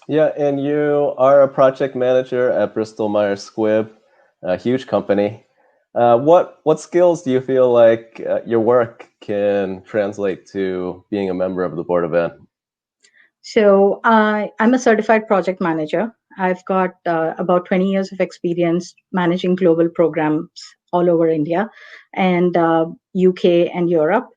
Yeah, and you are a project manager at Bristol Myers Squibb, a huge company. What skills do you feel like your work can translate to being a member of the board of ed? So I'm a certified project manager. I've got about 20 years of experience managing global programs all over India and UK and Europe.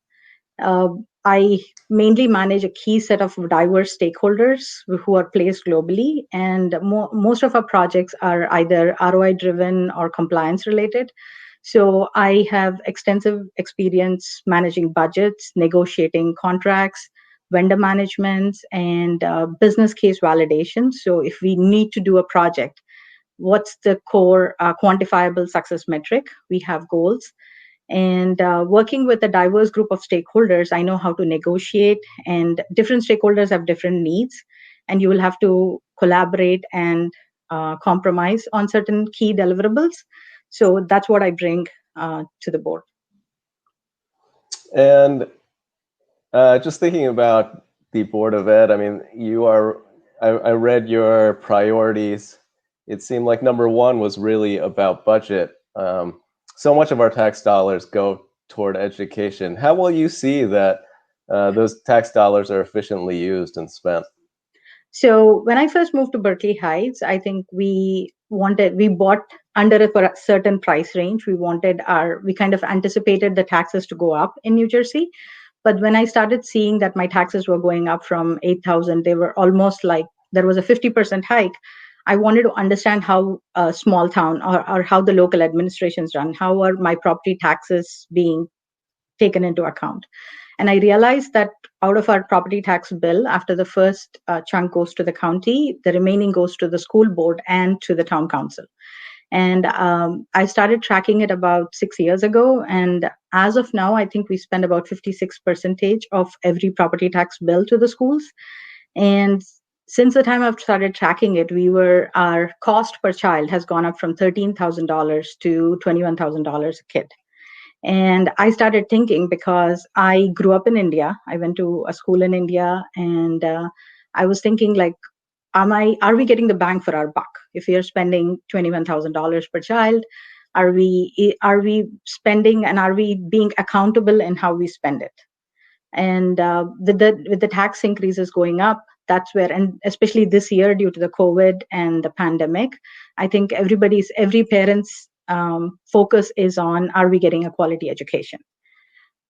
Uh, I mainly manage a key set of diverse stakeholders who are placed globally, and most of our projects are either ROI driven or compliance related. So I have extensive experience managing budgets, negotiating contracts, vendor management, and business case validation. So if we need to do a project, what's the core quantifiable success metric? We have goals, and working with a diverse group of stakeholders, I know how to negotiate, and different stakeholders have different needs, and you will have to collaborate and compromise on certain key deliverables. So that's what I bring to the board. And just thinking about the board of ed, I mean, I read your priorities. It seemed like number one was really about budget. So much of our tax dollars go toward education. How will you see that those tax dollars are efficiently used and spent? So when I first moved to Berkeley Heights, I think we bought under a certain price range. We kind of anticipated the taxes to go up in New Jersey. But when I started seeing that my taxes were going up from 8,000, they were almost like there was a 50% hike. I wanted to understand how a small town, or how the local administrations run, how are my property taxes being taken into account. And I realized that out of our property tax bill, after the first chunk goes to the county, the remaining goes to the school board and to the town council. And I started tracking it about 6 years ago. And as of now, I think we spend about 56% of every property tax bill to the schools. And since the time I've started tracking it, our cost per child has gone up from $13,000 to $21,000 a kid. And I started thinking, because I grew up in India, I went to a school in India, and I was thinking, like, are we getting the bang for our buck? If we are spending $21,000 per child, are we spending, and are we being accountable in how we spend it? And with the tax increases going up, that's where, and especially this year due to the COVID and the pandemic, I think every parent's focus is on, are we getting a quality education?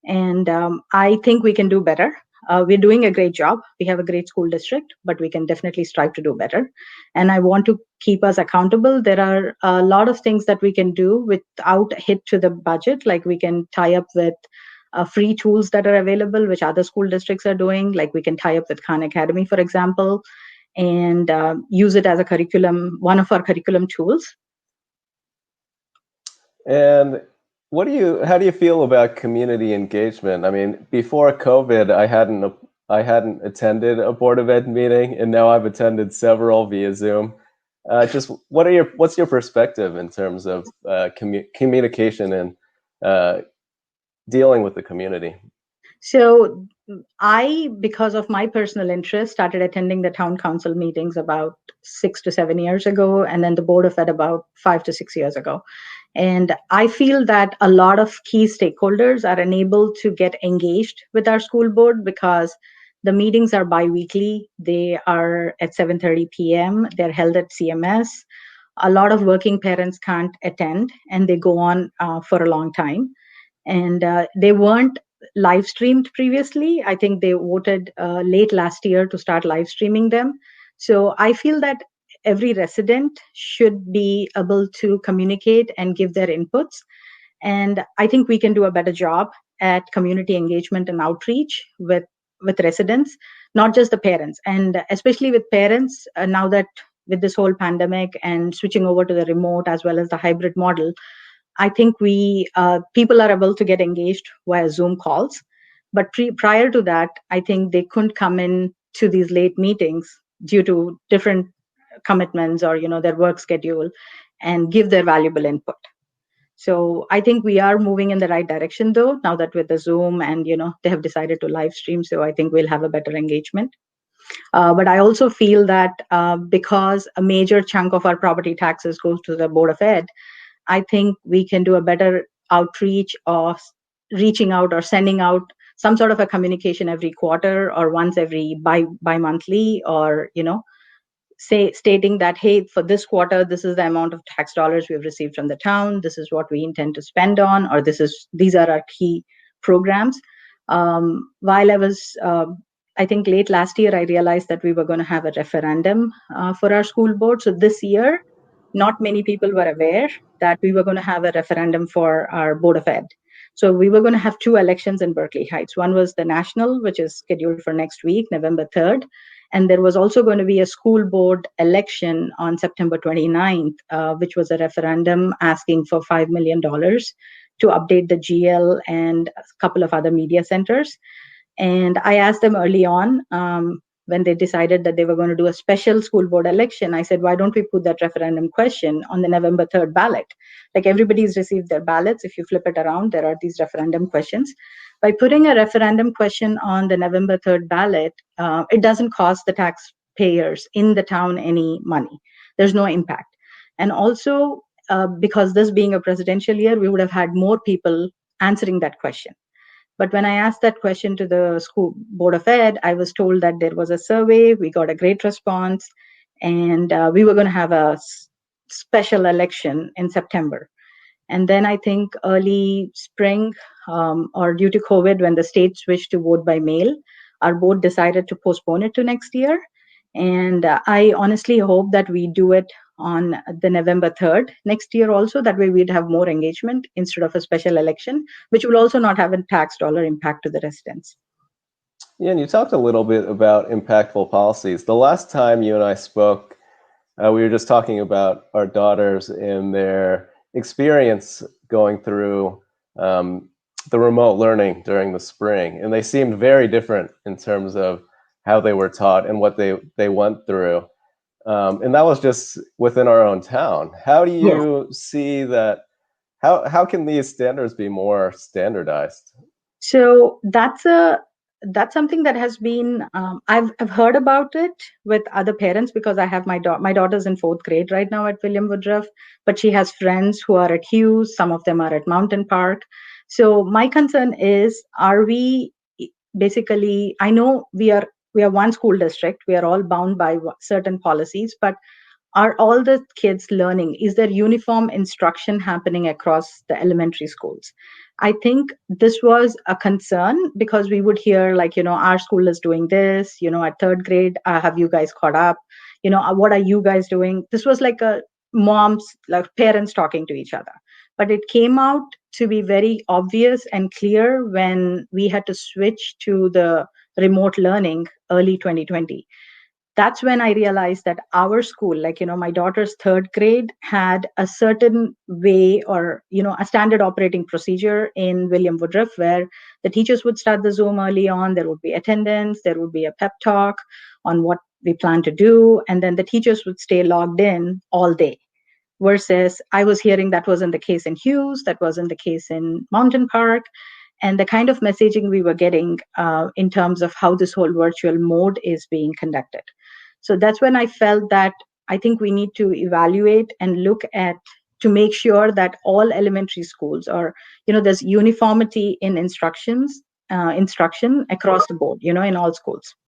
And I think we can do better. We're doing a great job. We have a great school district, but we can definitely strive to do better. And I want to keep us accountable. There are a lot of things that we can do without hit to the budget. Like, we can tie up with free tools that are available, which other school districts are doing. Like, we can tie up with Khan Academy, for example, and use it as a curriculum, one of our curriculum tools. And how do you feel about community engagement? I mean, before COVID, I hadn't attended a board of ed meeting, and now I've attended several via Zoom. Just what's your perspective in terms of communication and uh, dealing with the community? So because of my personal interest, started attending the town council meetings about 6 to 7 years ago, and then the board of ed about 5 to 6 years ago. And I feel that a lot of key stakeholders are unable to get engaged with our school board because the meetings are bi-weekly. They are at 7:30 p.m. They're held at CMS. A lot of working parents can't attend, and they go on for a long time. And they weren't live streamed previously. I think they voted late last year to start live streaming them. So I feel that every resident should be able to communicate and give their inputs. And I think we can do a better job at community engagement and outreach with residents, not just the parents. And especially with parents, now that with this whole pandemic and switching over to the remote as well as the hybrid model, I think we people are able to get engaged via Zoom calls. But prior to that, I think they couldn't come in to these late meetings due to different commitments, or their work schedule, and give their valuable input. So I think we are moving in the right direction, though, now that with the Zoom, and they have decided to live stream. So I think we'll have a better engagement. But I also feel that because a major chunk of our property taxes goes to the Board of Ed, I think we can do a better outreach of reaching out or sending out some sort of a communication every quarter or once every bi-monthly, or say stating that, hey, for this quarter this is the amount of tax dollars we've received from the town, this is what we intend to spend on, or these are our key programs. While I was I think late last year I realized that we were going to have a referendum for our school board. So this year not many people were aware that we were going to have a referendum for our Board of Ed. So we were going to have two elections in Berkeley Heights. One was the national, which is scheduled for next week, November 3rd. And there was also going to be a school board election on September 29th, which was a referendum asking for $5 million to update the GL and a couple of other media centers. And I asked them early on, when they decided that they were going to do a special school board election, I said, why don't we put that referendum question on the November 3rd ballot? Like, everybody's received their ballots. If you flip it around, there are these referendum questions. By putting a referendum question on the November 3rd ballot, it doesn't cost the taxpayers in the town any money. There's no impact. And also, because this being a presidential year, we would have had more people answering that question. But when I asked that question to the school board of ed, I was told that there was a survey. We got a great response, and we were going to have a special election in September. And then I think early spring, or due to COVID, when the state switched to vote by mail, our board decided to postpone it to next year. And I honestly hope that we do it on the November 3rd next year also. That way we'd have more engagement instead of a special election, which will also not have a tax dollar impact to the residents. Yeah, and you talked a little bit about impactful policies. The last time you and I spoke, we were just talking about our daughters and their experience going through the remote learning during the spring, and they seemed very different in terms of how they were taught and what they went through. And that was just within our own town. How do Yes. you see that? How can these standards be more standardized? So that's something that has been I've heard about it with other parents, because I have my daughter's in fourth grade right now at William Woodruff, but she has friends who are at Hughes. Some of them are at Mountain Park. So my concern is, are we basically? I know we are one school district. We are all bound by certain policies, but are all the kids learning? Is there uniform instruction happening across the elementary schools? I think this was a concern, because we would hear, like, our school is doing this, at third grade, have you guys caught up? What are you guys doing? This was like a moms, like parents talking to each other. But it came out to be very obvious and clear when we had to switch to the remote learning early 2020. That's when I realized that our school, like, my daughter's third grade, had a certain way, or, a standard operating procedure in William Woodruff, where the teachers would start the Zoom early on. There would be attendance, there would be a pep talk on what we plan to do. And then the teachers would stay logged in all day. Versus I was hearing that wasn't the case in Hughes, that wasn't the case in Mountain Park. And the kind of messaging we were getting in terms of how this whole virtual mode is being conducted. So that's when I felt that I think we need to evaluate and look at, to make sure that all elementary schools, or there's uniformity in instruction across the board, in all schools.